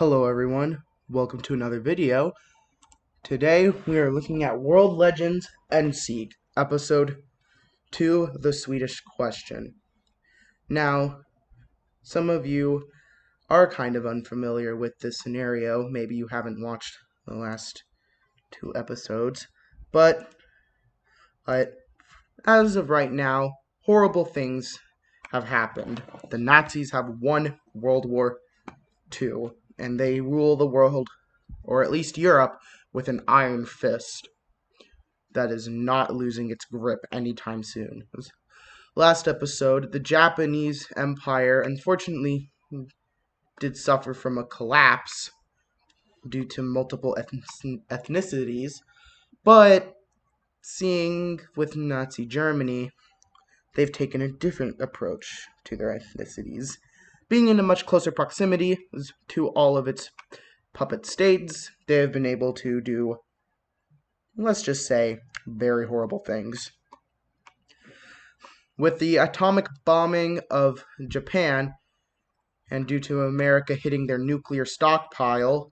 Hello everyone, welcome to another video. Today we are looking at World Legends Endsieg, episode 2, the Swedish question. Now, some of you are kind of unfamiliar with this scenario, maybe you haven't watched the last 2 episodes, but as of right now, horrible things have happened. The Nazis have won World War II, and they rule the world, or at least Europe, with an iron fist that is not losing its grip anytime soon. Last episode, the Japanese Empire unfortunately did suffer from a collapse due to multiple ethnicities, but seeing with Nazi Germany, they've taken a different approach to their ethnicities, being in a much closer proximity to all of its puppet states. They have been able to do, let's just say, very horrible things. With the atomic bombing of Japan, and due to America hitting their nuclear stockpile,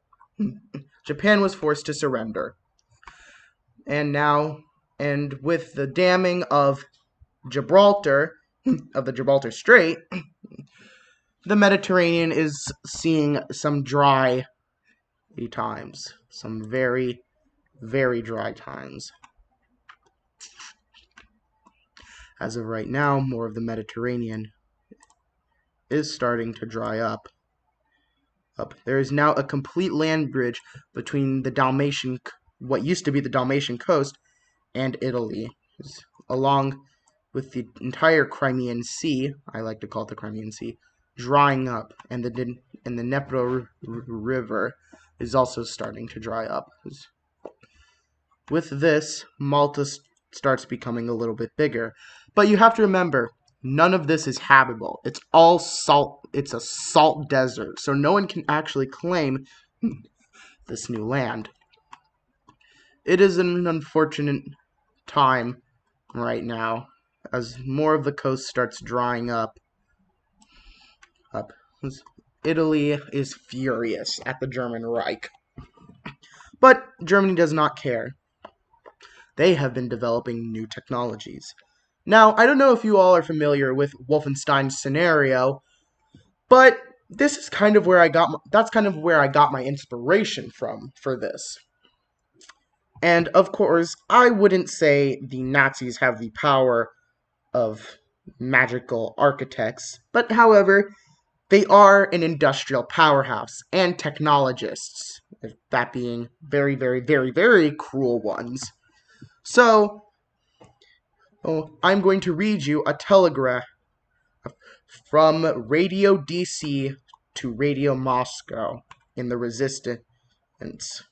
Japan was forced to surrender. And with the damming of Gibraltar, of the Gibraltar Strait, the Mediterranean is seeing some dry times. Some very, very dry times. As of right now, more of the Mediterranean is starting to dry up. There is now a complete land bridge between the what used to be the Dalmatian coast, and Italy, along with the entire Crimean Sea. I like to call it the Crimean Sea, drying up, and the Dnepr River is also starting to dry up. With this, Malta starts becoming a little bit bigger, but you have to remember, none of this is habitable. It's all salt. It's a salt desert, so no one can actually claim this new land. It is an unfortunate time right now, as more of the coast starts drying up. Italy is furious at the German Reich, but Germany does not care. They have been developing new technologies. Now, I don't know if you all are familiar with Wolfenstein's scenario, but this is kind of where that's kind of where I got my inspiration from for this. And of course, I wouldn't say the Nazis have the power of magical architects, but however, they are an industrial powerhouse and technologists, that being very, very, very, very cruel ones. So, I'm going to read you a telegraph from Radio DC to Radio Moscow in the Resistance.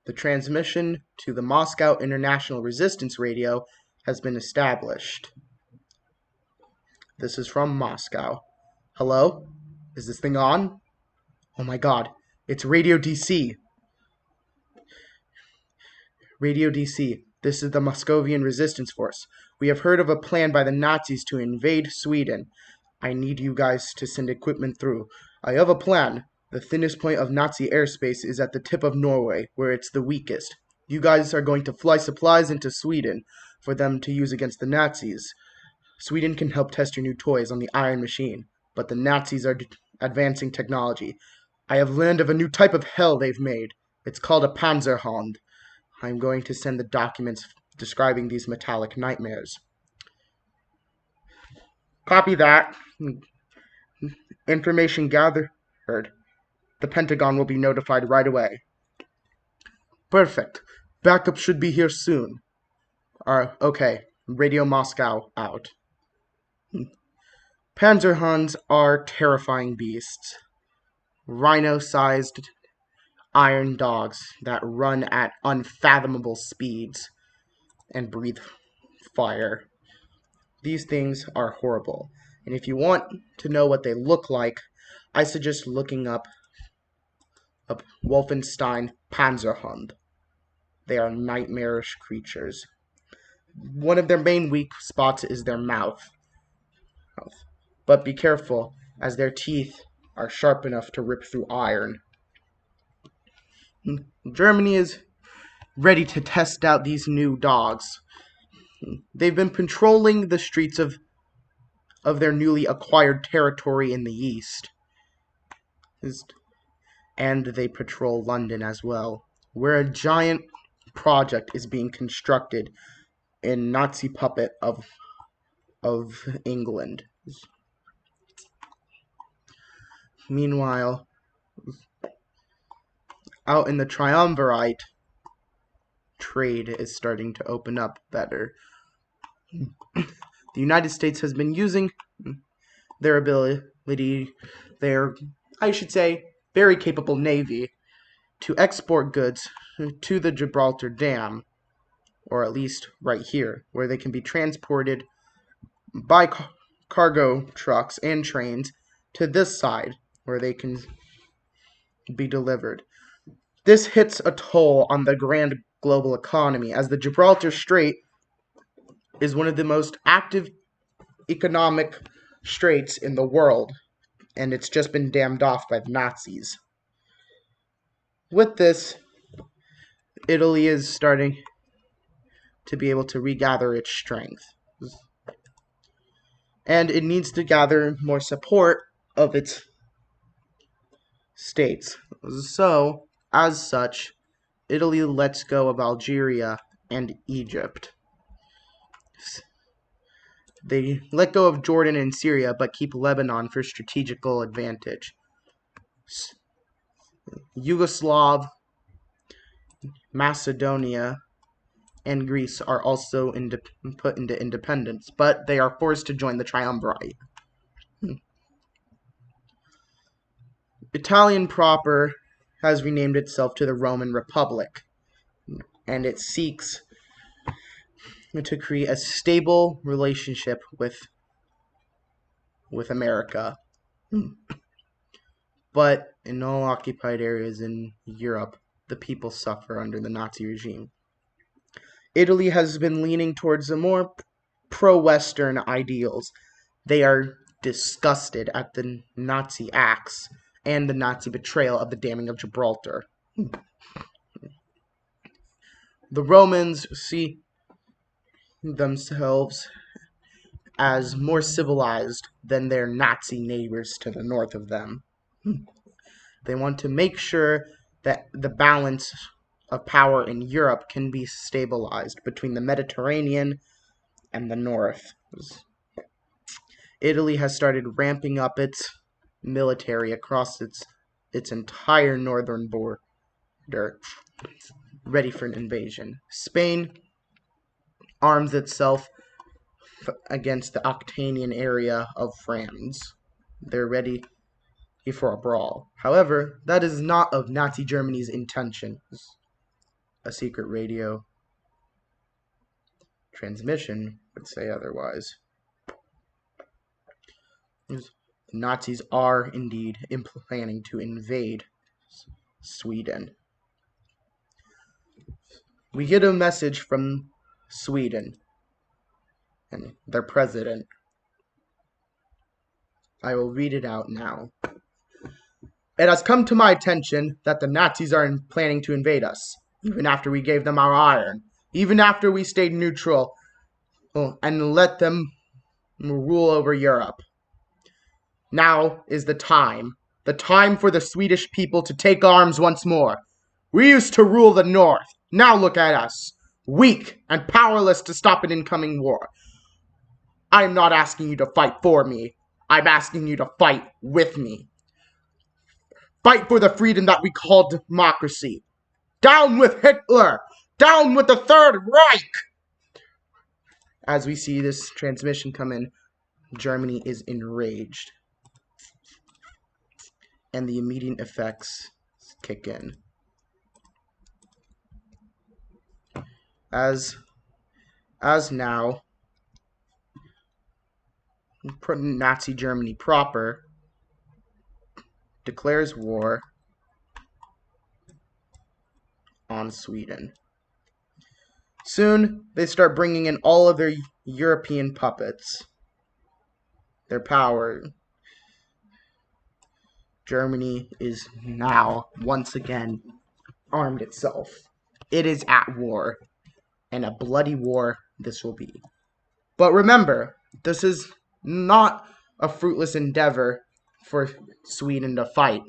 The transmission to the Moscow International Resistance Radio has been established. This is from Moscow. Hello? Is this thing on? Oh my god, it's Radio DC. Radio DC, this is the Moscovian Resistance Force. We have heard of a plan by the Nazis to invade Sweden. I need you guys to send equipment through. I have a plan. The thinnest point of Nazi airspace is at the tip of Norway, where it's the weakest. You guys are going to fly supplies into Sweden for them to use against the Nazis. Sweden can help test your new toys on the Iron Machine, but the Nazis are advancing technology. I have learned of a new type of hell they've made. It's called a Panzerhund. I'm going to send the documents describing these metallic nightmares. Copy that. Information gathered. The Pentagon will be notified right away. Perfect. Backup should be here soon. Okay. Radio Moscow out. Panzerhunds are terrifying beasts. Rhino-sized iron dogs that run at unfathomable speeds and breathe fire. These things are horrible. And if you want to know what they look like, I suggest looking up Wolfenstein Panzerhund. They are nightmarish creatures. One of their main weak spots is their mouth. But be careful. as their teeth are sharp enough to rip through iron. Germany is ready to test out these new dogs. They've been patrolling the streets of their newly acquired territory in the east. And they patrol London as well, where a giant project is being constructed in Nazi puppet of England. Meanwhile, out in the Triumvirate, trade is starting to open up better. The United States has been using their ability, their, I should say, very capable navy, to export goods to the Gibraltar Dam, or at least right here, where they can be transported by cargo trucks and trains to this side, where they can be delivered. This hits a toll on the grand global economy, as the Gibraltar Strait is one of the most active economic straits in the world, and it's just been dammed off by the Nazis. With this, Italy is starting to be able to regather its strength, and it needs to gather more support of its states. So, as such, Italy lets go of Algeria and Egypt. They let go of Jordan and Syria, but keep Lebanon for strategical advantage. Yugoslav, Macedonia, and Greece are also put into independence, but they are forced to join the Triumvirate. Italian proper has renamed itself to the Roman Republic, and it seeks to create a stable relationship with America. But in all occupied areas in Europe, the people suffer under the Nazi regime. Italy has been leaning towards the more pro-Western ideals. They are disgusted at the Nazi acts and the Nazi betrayal of the damming of Gibraltar. The Romans see themselves as more civilized than their Nazi neighbors to the north of them. They want to make sure that the balance of power in Europe can be stabilized between the Mediterranean and the north. Italy has started ramping up its military across its entire northern border, ready for an invasion. Spain arms itself against the Octanian area of France. They're ready for a brawl. However, that is not of Nazi Germany's intention. A secret radio transmission would say otherwise. The Nazis are indeed planning to invade Sweden. We get a message from Sweden and their president. I will read it out now. It has come to my attention that the Nazis are planning to invade us, even after we gave them our iron, even after we stayed neutral and let them rule over Europe. Now is the time for the Swedish people to take arms once more. We used to rule the North. Now look at us, weak and powerless to stop an incoming war. I am not asking you to fight for me. I'm asking you to fight with me. Fight for the freedom that we call democracy. Down with Hitler! Down with the Third Reich! As we see this transmission come in, Germany is enraged. And the immediate effects kick in. As now, Nazi Germany proper declares war on Sweden. Soon, they start bringing in all of their European puppets. Their power. Germany is now, once again, armed itself. It is at war, and a bloody war this will be. But remember, this is not a fruitless endeavor for Sweden to fight.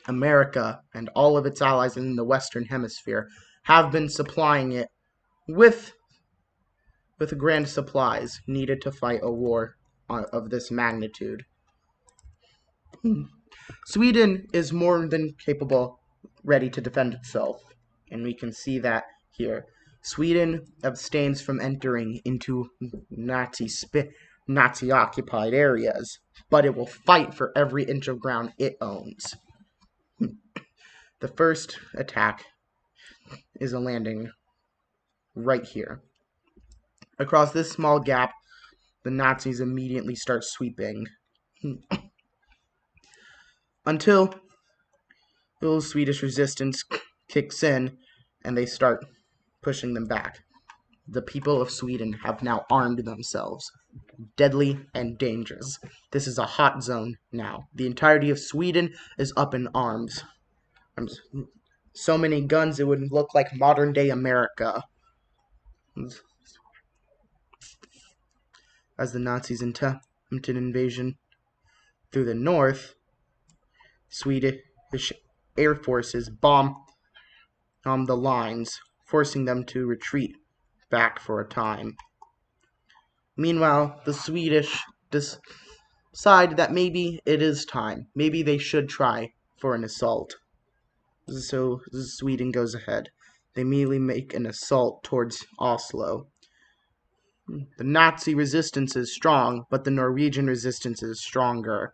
America and all of its allies in the Western Hemisphere have been supplying it with grand supplies needed to fight a war of this magnitude. Sweden is more than capable, ready to defend itself, and we can see that here. Sweden abstains from entering into Nazi-occupied areas, but it will fight for every inch of ground it owns. The first attack is a landing right here. Across this small gap, the Nazis immediately start sweeping until the Swedish resistance kicks in and they start pushing them back. The people of Sweden have now armed themselves. Deadly and dangerous. This is a hot zone now. The entirety of Sweden is up in arms. So many guns, it would look like modern-day America. As the Nazis attempted invasion through the north, Swedish air forces bombed the lines, forcing them to retreat back for a time. Meanwhile, the Swedish decide that maybe it is time. Maybe they should try for an assault. So Sweden goes ahead. They immediately make an assault towards Oslo. The Nazi resistance is strong, but the Norwegian resistance is stronger.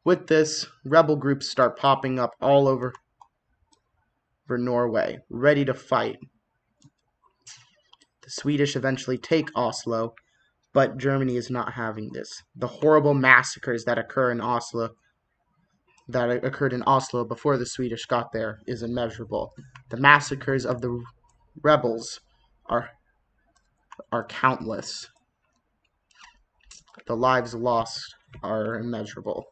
With this, rebel groups start popping up all over Norway, ready to fight. The Swedish eventually take Oslo, but Germany is not having this. The horrible massacres that occurred in Oslo before the Swedish got there is immeasurable. The massacres of the rebels are countless. The lives lost are immeasurable.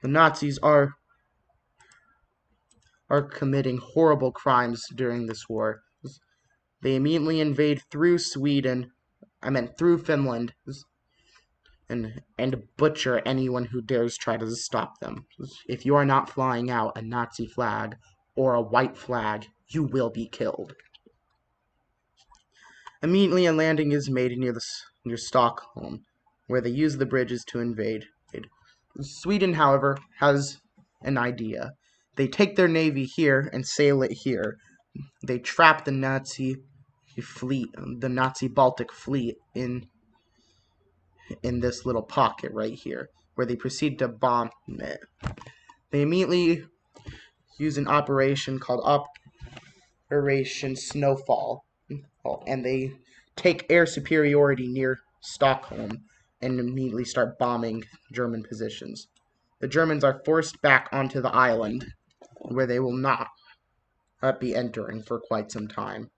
The Nazis are committing horrible crimes during this war. They immediately invade through through Finland, and butcher anyone who dares try to stop them. If you are not flying out a Nazi flag or a white flag, you will be killed. Immediately a landing is made near Stockholm, where they use the bridges to invade. Sweden, however, has an idea. They take their navy here and sail it here. They trap the Nazi fleet, the Nazi Baltic fleet, in this little pocket right here, where they proceed to bomb it. They immediately use an operation called Operation Snowfall, and they take air superiority near Stockholm and immediately start bombing German positions. The Germans are forced back onto the island, where they will not be entering for quite some time.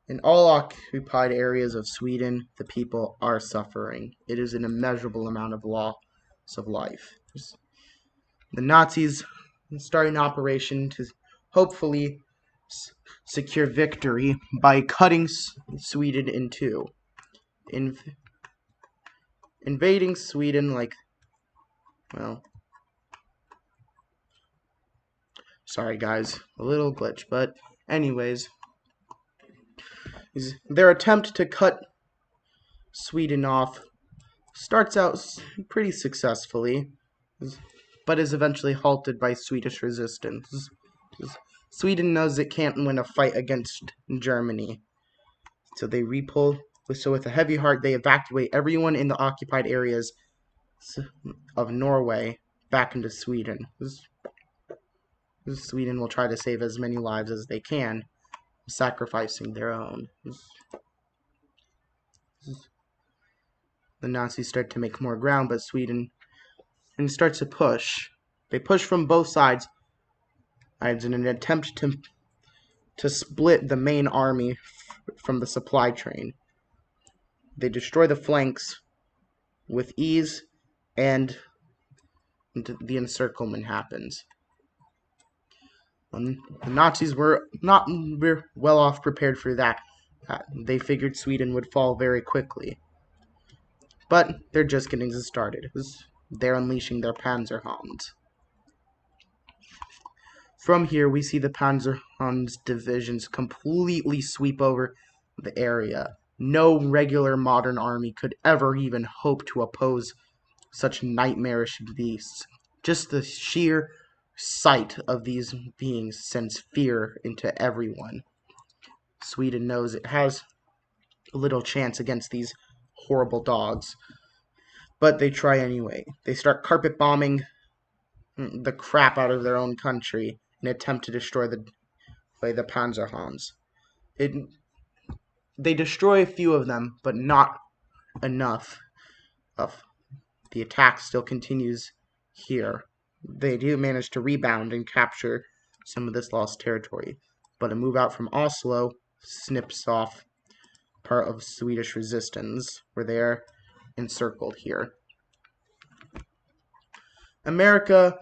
In all occupied areas of Sweden, the people are suffering. It is an immeasurable amount of loss of life. The Nazis start an operation to hopefully secure victory by cutting Sweden in two. Invading Sweden sorry guys, a little glitch, but anyways, their attempt to cut Sweden off starts out pretty successfully, but is eventually halted by Swedish resistance. Sweden knows it can't win a fight against Germany, so they repull. So with a heavy heart, they evacuate everyone in the occupied areas of Norway back into Sweden. Sweden will try to save as many lives as they can, sacrificing their own. The Nazis start to make more ground, but Sweden starts to push. They push from both sides in an attempt to split the main army from the supply train. They destroy the flanks with ease, and the encirclement happens. The Nazis were not well off prepared for that. They figured Sweden would fall very quickly. But they're just getting started. They're unleashing their Panzerhaubs. From here, we see the Panzerhaub's divisions completely sweep over the area. No regular modern army could ever even hope to oppose such nightmarish beasts. Just the sheer sight of these beings sends fear into everyone. Sweden knows it has little chance against these horrible dogs, but they try anyway. They start carpet bombing the crap out of their own country in an attempt to destroy the Panzerhaubs. They destroy a few of them, but not enough. The attack still continues here. They do manage to rebound and capture some of this lost territory, but a move out from Oslo snips off part of Swedish resistance, where they are encircled here. America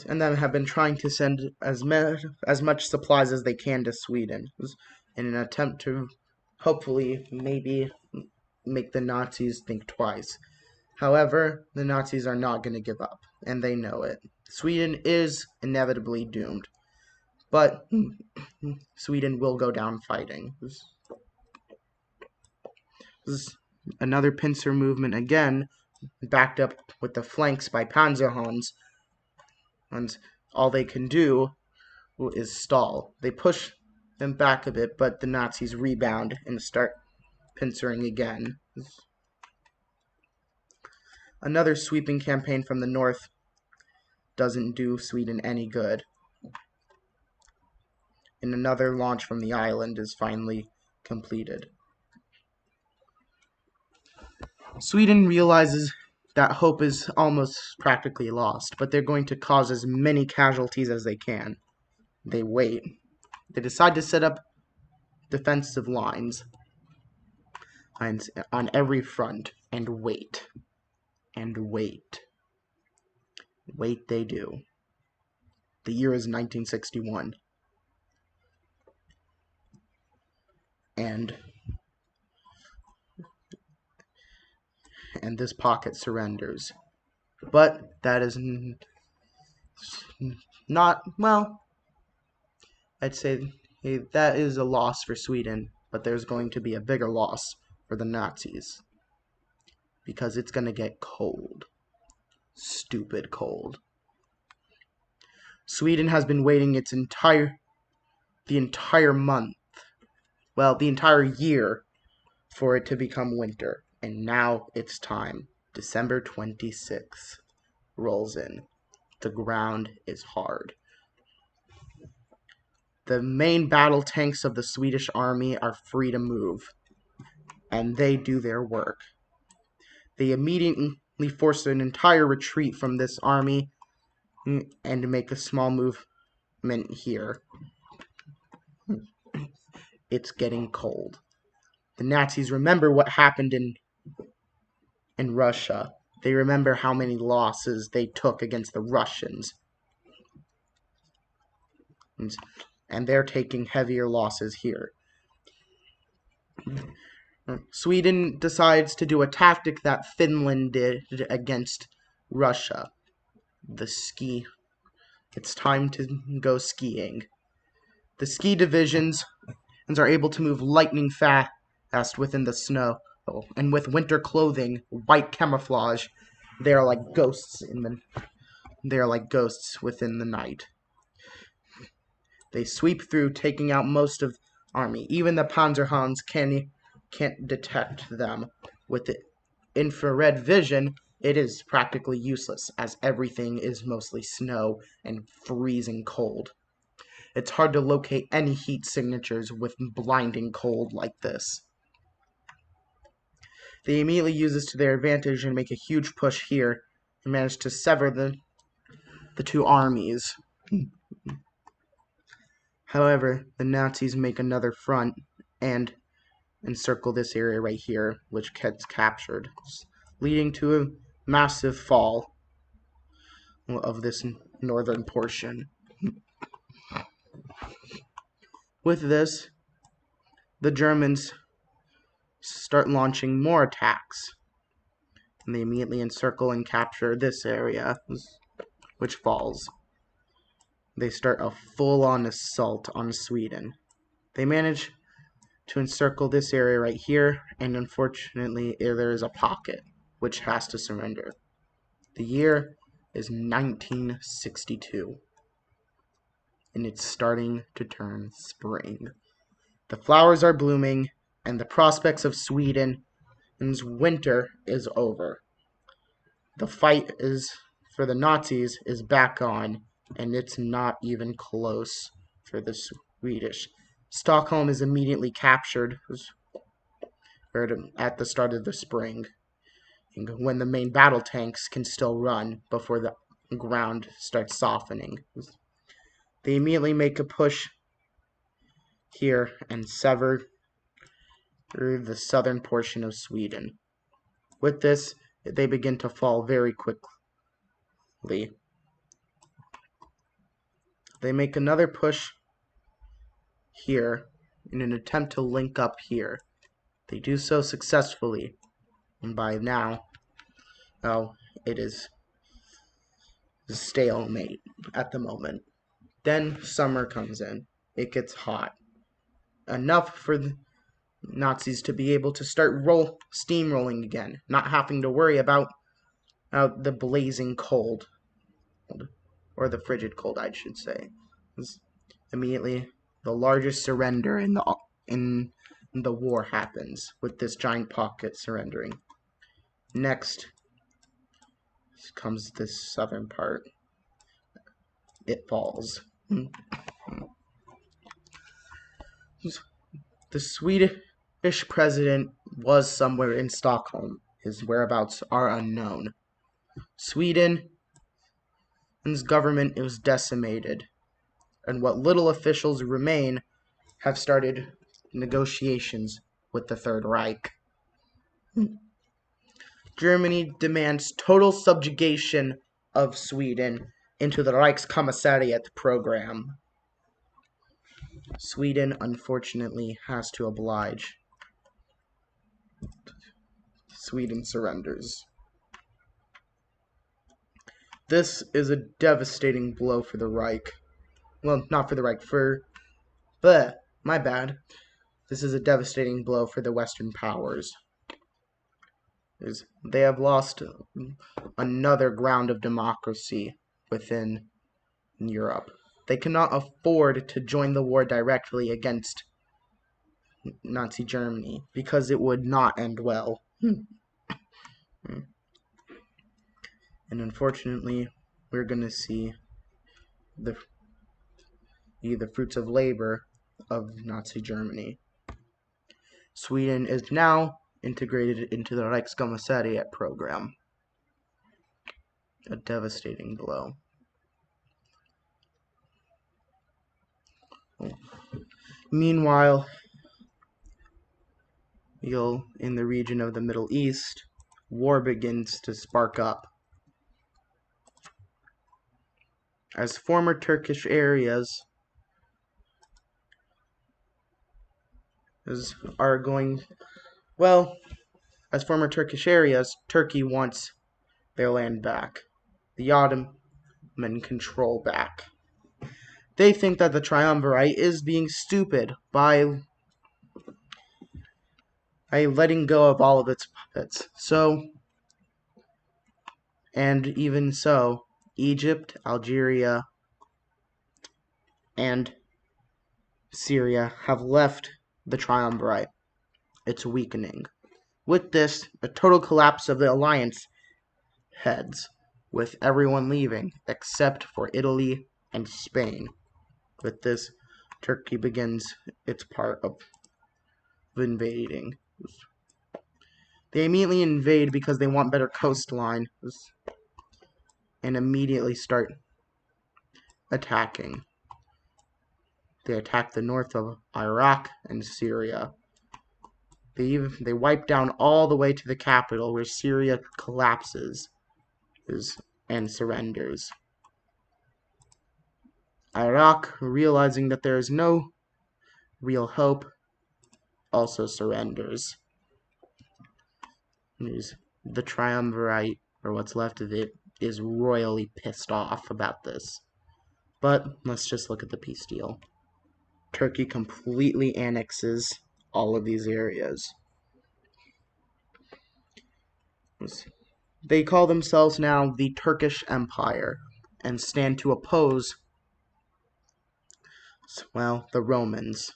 and them have been trying to send as much supplies as they can to Sweden in an attempt to hopefully maybe make the Nazis think twice. However, the Nazis are not going to give up, and they know it. Sweden is inevitably doomed, but Sweden will go down fighting. This is another pincer movement again, backed up with the flanks by Panzerhaubs, and all they can do is stall. They push them back a bit, but the Nazis rebound and start pincering again. Another sweeping campaign from the north doesn't do Sweden any good. And another launch from the island is finally completed. Sweden realizes that hope is almost practically lost, but they're going to cause as many casualties as they can. They wait. They decide to set up defensive lines on every front and wait. And wait. Wait they do. The year is 1961. And this pocket surrenders. But that is not, well, I'd say that is a loss for Sweden, but there's going to be a bigger loss for the Nazis. Because it's going to get cold. Stupid cold. Sweden has been waiting the entire month, well, the entire year for it to become winter. And now it's time. December 26th rolls in. The ground is hard. The main battle tanks of the Swedish army are free to move, and they do their work. They immediately force an entire retreat from this army and make a small movement here. It's getting cold. The Nazis remember what happened in Russia. They remember how many losses they took against the Russians. And they're taking heavier losses here. Sweden decides to do a tactic that Finland did against Russia. It's time to go skiing. The ski divisions are able to move lightning fast within the snow, and with winter clothing, white camouflage, they are like ghosts within the night. They sweep through, taking out most of the army. Even the Panzerhaubs can't detect them. With the infrared vision, it is practically useless, as everything is mostly snow and freezing cold. It's hard to locate any heat signatures with blinding cold like this. They immediately use this to their advantage and make a huge push here and manage to sever the two armies. However, the Nazis make another front, and encircle this area right here, which gets captured, leading to a massive fall of this northern portion. With this, the Germans start launching more attacks, and they immediately encircle and capture this area, which falls. They start a full-on assault on Sweden. They manage to encircle this area right here, and unfortunately there is a pocket which has to surrender. The year is 1962, and it's starting to turn spring. The flowers are blooming, and the prospects of Sweden's winter is over. The fight for the Nazis is back on, and it's not even close for the Swedish. Stockholm is immediately captured at the start of the spring, when the main battle tanks can still run before the ground starts softening. They immediately make a push here and sever the southern portion of Sweden. With this, they begin to fall very quickly. They make another push here in an attempt to link up here. They do so successfully, and by now, it is a stalemate at the moment. Then summer comes in. It gets hot. Enough for the Nazis to be able to start steamrolling again, not having to worry about the blazing cold, or the frigid cold, I should say. Immediately, the largest surrender in the war happens, with this giant pocket surrendering. Next comes this southern part. It falls. The Swedish president was somewhere in Stockholm. His whereabouts are unknown. Sweden's government was decimated, and what little officials remain have started negotiations with the Third Reich. Germany demands total subjugation of Sweden into the Reichskommissariat program. Sweden, unfortunately, has to oblige. Sweden surrenders. This is a devastating blow for the Reich. Well, not for the Reich, my bad. This is a devastating blow for the Western powers. They have lost another ground of democracy within Europe. They cannot afford to join the war directly against Nazi Germany, because it would not end well. And unfortunately, we're going to see the fruits of labor of Nazi Germany. Sweden is now integrated into the Reichskommissariat program. A devastating blow. Meanwhile, in the region of the Middle East, war begins to spark up. As former Turkish areas Turkey wants their land back. The Ottoman control back. They think that the Triumvirate is being stupid by letting go of all of its puppets. Even so, Egypt, Algeria, and Syria have left the Triumvirate. It's weakening. With this, a total collapse of the alliance heads, with everyone leaving except for Italy and Spain. With this, Turkey begins its part of invading. They immediately invade because they want better coastline, and immediately start attacking. They attack the north of Iraq and Syria. They wipe down all the way to the capital, where Syria collapses and surrenders. Iraq, realizing that there is no real hope, also surrenders. The triumvirate, or what's left of it, is royally pissed off about this. But let's just look at the peace deal. Turkey completely annexes all of these areas. They call themselves now the Turkish Empire and stand to oppose, well, the Romans.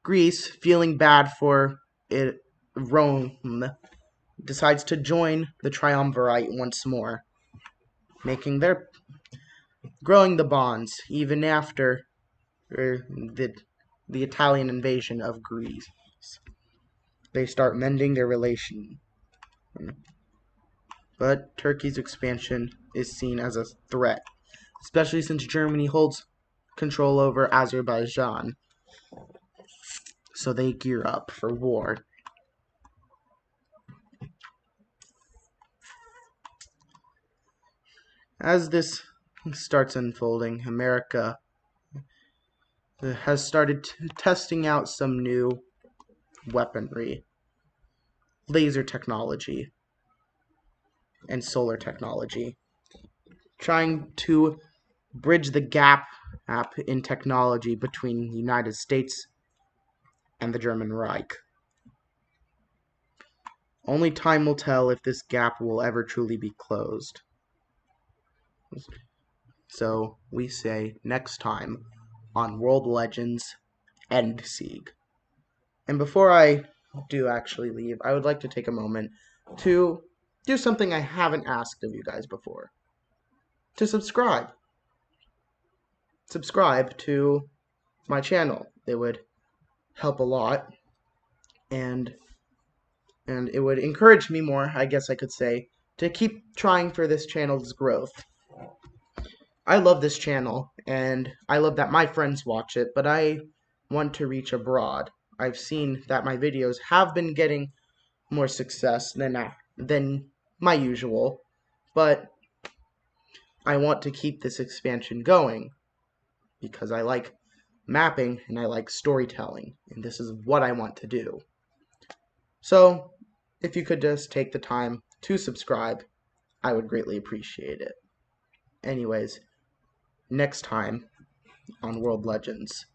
Greece, feeling bad for it, Rome decides to join the triumvirate once more, growing the bonds even after the Italian invasion of Greece. They start mending their relation. But Turkey's expansion is seen as a threat, especially since Germany holds control over Azerbaijan. So they gear up for war. As this starts unfolding, America has started testing out some new weaponry, laser technology, and solar technology, trying to bridge the gap in technology between the United States and the German Reich. Only time will tell if this gap will ever truly be closed. So we say next time on World Legends Endsieg. And before I do actually leave, I would like to take a moment to do something I haven't asked of you guys before. To subscribe. Subscribe to my channel. It would help a lot, and it would encourage me more, I guess I could say, to keep trying for this channel's growth. I love this channel, and I love that my friends watch it, but I want to reach abroad. I've seen that my videos have been getting more success than my usual, but I want to keep this expansion going because I like mapping and I like storytelling, and this is what I want to do. So, if you could just take the time to subscribe, I would greatly appreciate it. Anyways, next time on World Legends.